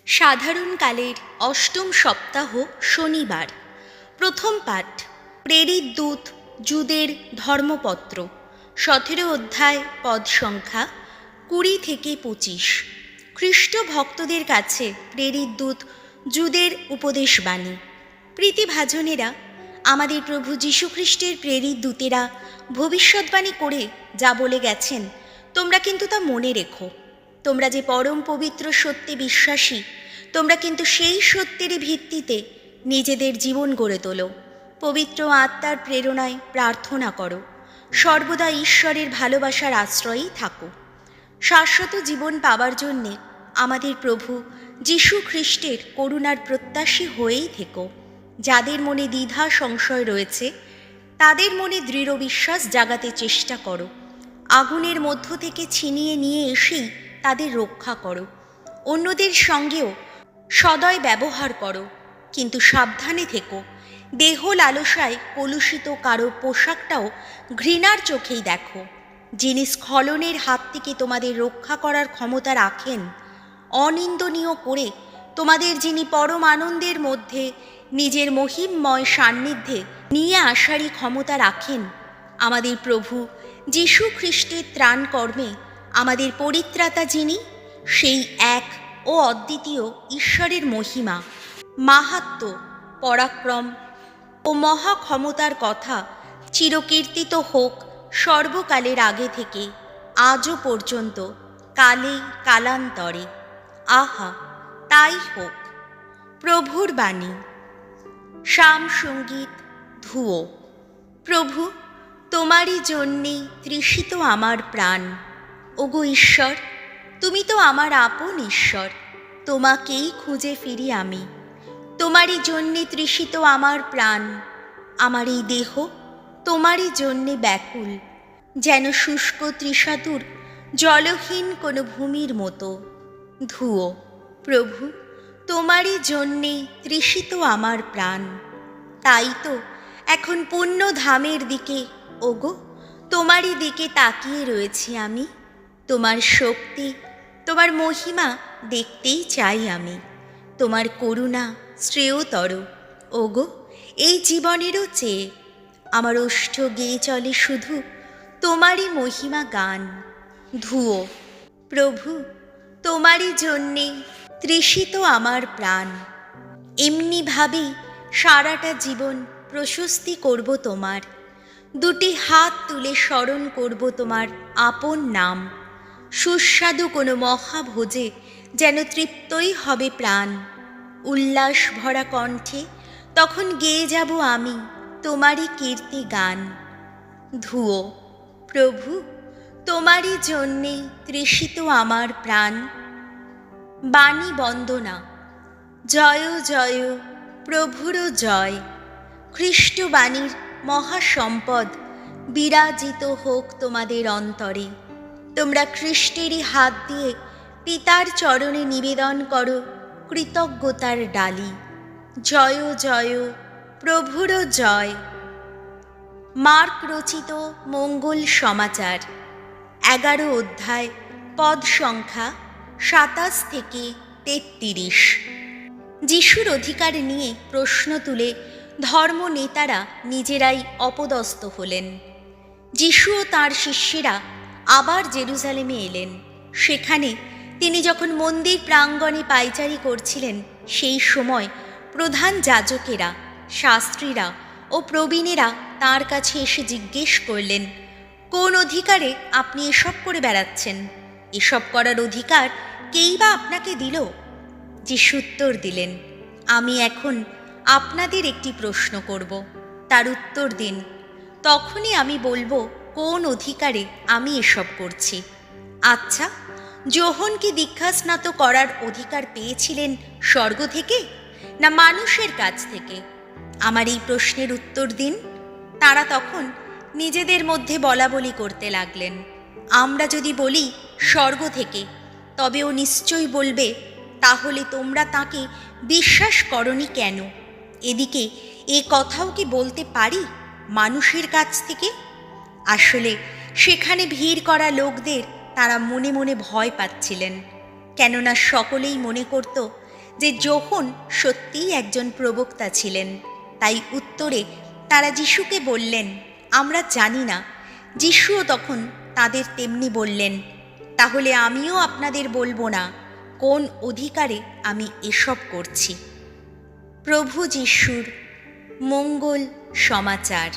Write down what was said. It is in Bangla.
সাধারণকালের অষ্টম সপ্তাহ শনিবার। প্রথম পাঠ প্রেরিত দূত জুদের ধর্মপত্র, 17 অধ্যায়, পদ সংখ্যা 20 থেকে 25। খ্রিস্ট ভক্তদের কাছে প্রেরিত দূত জুদের উপদেশবাণী। প্রীতিভাজনেরা, আমাদের প্রভু যীশুখ্রিস্টের প্রেরিত দূতেরা ভবিষ্যৎবাণী করে যা বলে গেছেন, তোমরা কিন্তু তা মনে রেখো। তোমরা যে পরম পবিত্র সত্যে বিশ্বাসী, তোমরা কিন্তু সেই সত্যের ভিত্তিতে নিজেদের জীবন গড়ে তোলো। পবিত্র আত্মার প্রেরণায় প্রার্থনা করো। সর্বদা ঈশ্বরের ভালোবাসার আশ্রয়েই থাকো। শাশ্বত জীবন পাবার জন্যে আমাদের প্রভু যীশু খ্রিস্টের করুণার প্রত্যাশী হয়েই থেকো। যাদের মনে দ্বিধা সংশয় রয়েছে, তাদের মনে দৃঢ় বিশ্বাস জাগাতে চেষ্টা করো। আগুনের মধ্য থেকে ছিনিয়ে নিয়ে এসেই তাদের রক্ষা করো। অন্যদের সঙ্গেও সদয় ব্যবহার করো, কিন্তু সাবধানে থেকো। দেহ লালসায় কলুষিত কারো পোশাকটাও ঘৃণার চোখেই দেখো। যিনি স্খলনের হাত থেকে তোমাদের রক্ষা করার ক্ষমতা রাখেন, অনিন্দনীয় করে তোমাদের যিনি পরম আনন্দের মধ্যে নিজের মহিমময় সান্নিধ্যে নিয়ে আসারই ক্ষমতা রাখেন, আমাদের প্রভু যীশু খ্রিস্টের ত্রাণ কর্মে আমাদের পরিত্রাতা যিনি, সেই এক ও অদ্বিতীয় ঈশ্বরের মহিমা, মাহাত্ম্য, পরাক্রম ও মহাক্ষমতার কথা চিরকীর্তিত হোক সর্বকালের আগে থেকে আজও পর্যন্ত, কালে কালান্তরে। আহা, তাই হোক। প্রভুর বাণী। শাম সঙ্গীত ধুয়ো। প্রভু, তোমারই জন্যে তৃষিত আমার প্রাণ। ওগো ঈশ্বর, তুমি তো আমার আপন ঈশ্বর, তোমাকেই খুঁজে ফিরি আমি। তোমারই জন্যে তৃষিত আমার প্রাণ। আমার এই দেহ তোমারই জন্যে ব্যাকুল, যেন শুষ্ক তৃষাতুর জলহীন কোনো ভূমির মতো। ধুয়ো। প্রভু, তোমারই জন্যে তৃষিত আমার প্রাণ। তাই তো এখন পুণ্য ধামের দিকে, ওগো, তোমারই দিকে তাকিয়ে রয়েছি আমি। তোমার শক্তি, তোমার মহিমা দেখতেই চাই আমি। তোমার করুণা শ্রেয়তর, ওগো, এই জীবনেরও চেয়ে। আমার ওষ্ঠ গেয়ে চলে শুধু তোমারই মহিমা গান। ধুয়ো। প্রভু, তোমারই জন্যে তৃষিত আমার প্রাণ। এমনিভাবেই সারাটা জীবন প্রশস্তি করব তোমার। দুটি হাত তুলে স্মরণ করব তোমার আপন নাম। সুস্বাদু কোনো মহাভোজে যেন তৃপ্তই হবে প্রাণ। উল্লাস ভরা কণ্ঠে তখন গেয়ে যাব আমি তোমারই কীর্তি গান। ধুয়ো। প্রভু, তোমারই জন্যে তৃষিত আমার প্রাণ। বাণী বন্দনা। জয় জয় প্রভুরও জয়। খ্রিস্টবাণীর মহাসম্পদ বিরাজিত হোক তোমাদের অন্তরে। তোমরা খ্রিস্টেরই হাত দিয়ে পিতার চরণে নিবেদন করো কৃতজ্ঞতার ডালি। জয় জয় প্রভুরও জয়। মার্ক রচিত মঙ্গল সমাচার, 11 অধ্যায়, পদ সংখ্যা 27 থেকে 33। যিশুর অধিকার নিয়ে প্রশ্ন তুলে ধর্মনেতারা নিজেরাই অপদস্থ হলেন। যিশু ও তাঁর শিষ্যেরা আবার জেরুজালেমে এলেন। সেখানে তিনি যখন মন্দির প্রাঙ্গণে পায়চারি করছিলেন, সেই সময় প্রধান যাজকেরা, শাস্ত্রীরা ও প্রবীণেরা তাঁর কাছে এসে জিজ্ঞেস করলেন, কোন অধিকারে আপনি এসব করে বেড়াচ্ছেন? এসব করার অধিকার কেই বা আপনাকে দিল? যিশু উত্তর দিলেন, আমি এখন আপনাদের একটি প্রশ্ন করব, তার উত্তর দিন। তখনই আমি বলবো কোন অধিকারে আমি এসব করছি। আচ্ছা, যোহনকে দীক্ষাস্নাত করার অধিকার পেয়েছিলেন স্বর্গ থেকে না মানুষের কাছ থেকে? আমার এই প্রশ্নের উত্তর দিন। তারা তখন নিজেদের মধ্যে বলাবলি করতে লাগলেন, আমরা যদি বলি স্বর্গ থেকে, তবে ও নিশ্চয়ই বলবে, তাহলে তোমরা তাকে বিশ্বাস করনি কেন? এদিকে এ কথাও কি বলতে পারি মানুষের কাছ থেকে? আসলে সেখানে ভিড় করা লোকদের তারা মনে মনে ভয় পাচ্ছিলেন, কেননা সকলেই মনে করত যে যোহন সত্যিই একজন প্রবক্তা ছিলেন। তাই উত্তরে তারা যিশুকে বললেন, আমরা জানি না। যিশুও তখন তাদের তেমনি বললেন, তাহলে আমিও আপনাদের বলবো না কোন অধিকারে আমি এসব করছি। প্রভু যিশুর মঙ্গল সমাচার।